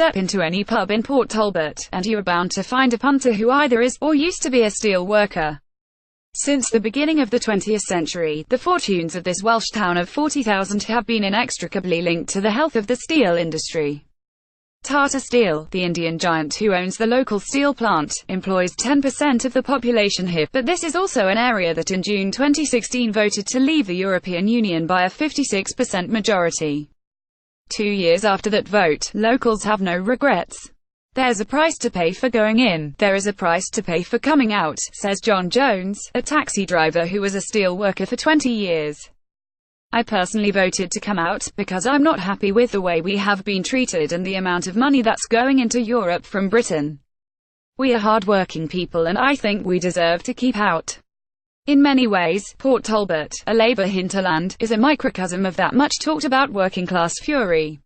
step into any pub in Port Talbot, and you are bound to find a punter who either is, or used to be, a steel worker. Since the beginning of the 20th century, the fortunes of this Welsh town of 40,000 have been inextricably linked to the health of the steel industry. Tata Steel, the Indian giant who owns the local steel plant, employs 10% of the population here, but this is also an area that in June 2016 voted to leave the European Union by a 56% majority. 2 years after that vote, locals have no regrets. There's a price to pay for going in, there is a price to pay for coming out, says John Jones, a taxi driver who was a steel worker for 20 years. I personally voted to come out, because I'm not happy with the way we have been treated and the amount of money that's going into Europe from Britain. We are hard-working people and I think we deserve to keep out. In many ways, Port Talbot, a Labour hinterland, is a microcosm of that much-talked-about working-class fury.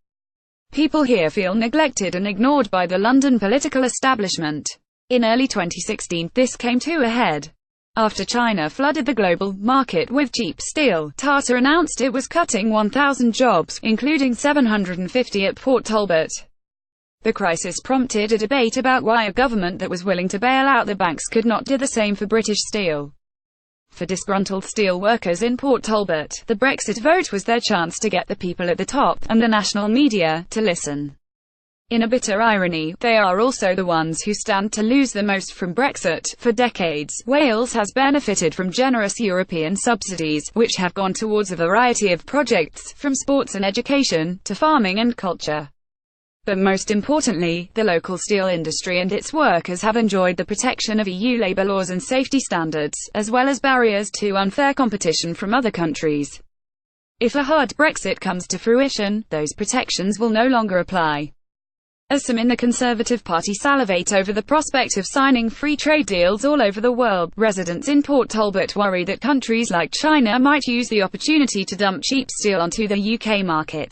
People here feel neglected and ignored by the London political establishment. In early 2016, this came to a head. After China flooded the global market with cheap steel, Tata announced it was cutting 1,000 jobs, including 750 at Port Talbot. The crisis prompted a debate about why a government that was willing to bail out the banks could not do the same for British steel. For disgruntled steel workers in Port Talbot, the Brexit vote was their chance to get the people at the top, and the national media, to listen. In a bitter irony, they are also the ones who stand to lose the most from Brexit. For decades, Wales has benefited from generous European subsidies, which have gone towards a variety of projects, from sports and education, to farming and culture. But most importantly, the local steel industry and its workers have enjoyed the protection of EU labour laws and safety standards, as well as barriers to unfair competition from other countries. If a hard Brexit comes to fruition, those protections will no longer apply. As some in the Conservative Party salivate over the prospect of signing free trade deals all over the world, residents in Port Talbot worry that countries like China might use the opportunity to dump cheap steel onto the UK market.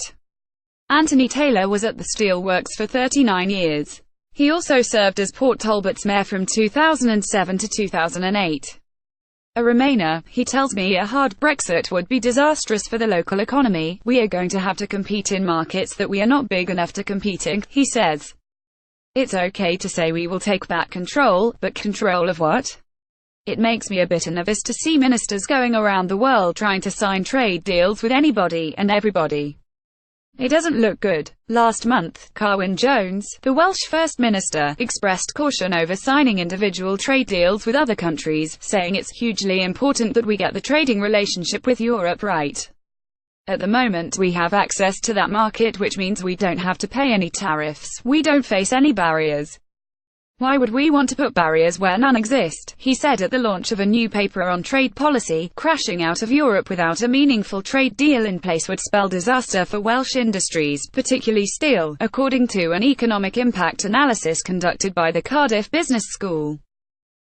Anthony Taylor was at the steelworks for 39 years. He also served as Port Talbot's mayor from 2007 to 2008. A Remainer, he tells me a hard Brexit would be disastrous for the local economy. We are going to have to compete in markets that we are not big enough to compete in, he says. It's okay to say we will take back control, but control of what? It makes me a bit nervous to see ministers going around the world trying to sign trade deals with anybody and everybody. It doesn't look good. Last month, Carwyn Jones, the Welsh First Minister, expressed caution over signing individual trade deals with other countries, saying it's hugely important that we get the trading relationship with Europe right. At the moment, we have access to that market, which means we don't have to pay any tariffs. We don't face any barriers. Why would we want to put barriers where none exist? He said at the launch of a new paper on trade policy. Crashing out of Europe without a meaningful trade deal in place would spell disaster for Welsh industries, particularly steel, according to an economic impact analysis conducted by the Cardiff Business School.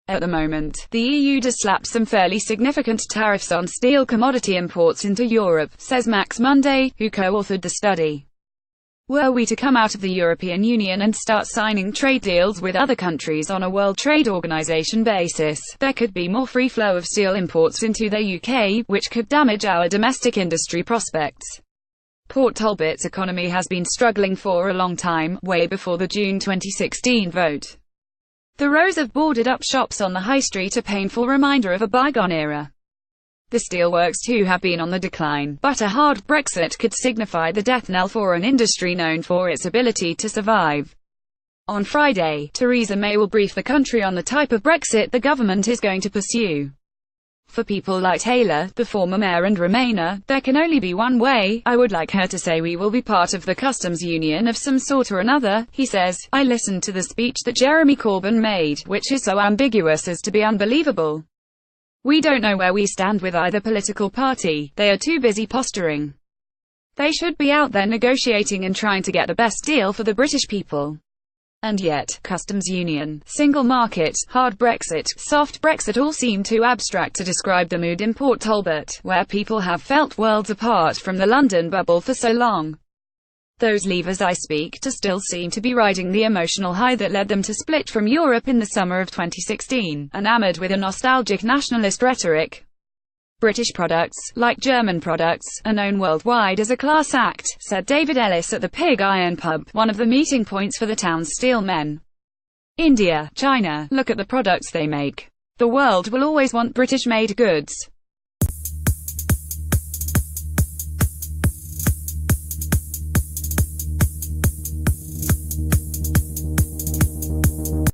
At the moment, the EU does slap some fairly significant tariffs on steel commodity imports into Europe, says Max Munday, who co-authored the study. Were we to come out of the European Union and start signing trade deals with other countries on a World Trade Organization basis, there could be more free flow of steel imports into the UK, which could damage our domestic industry prospects. Port Talbot's economy has been struggling for a long time, way before the June 2016 vote. The rows of boarded-up shops on the high street are a painful reminder of a bygone era. The steelworks too have been on the decline, but a hard Brexit could signify the death knell for an industry known for its ability to survive. On Friday, Theresa May will brief the country on the type of Brexit the government is going to pursue. For people like Taylor, the former mayor and Remainer, there can only be one way. I would like her to say we will be part of the customs union of some sort or another, he says. I listened to the speech that Jeremy Corbyn made, which is so ambiguous as to be unbelievable. We don't know where we stand with either political party, they are too busy posturing. They should be out there negotiating and trying to get the best deal for the British people. And yet, customs union, single market, hard Brexit, soft Brexit all seem too abstract to describe the mood in Port Talbot, where people have felt worlds apart from the London bubble for so long. Those leavers I speak to still seem to be riding the emotional high that led them to split from Europe in the summer of 2016, enamored with a nostalgic nationalist rhetoric. British products, like German products, are known worldwide as a class act, said David Ellis at the Pig Iron pub, one of the meeting points for the town's steel men. India, China, look at the products they make. The world will always want British-made goods.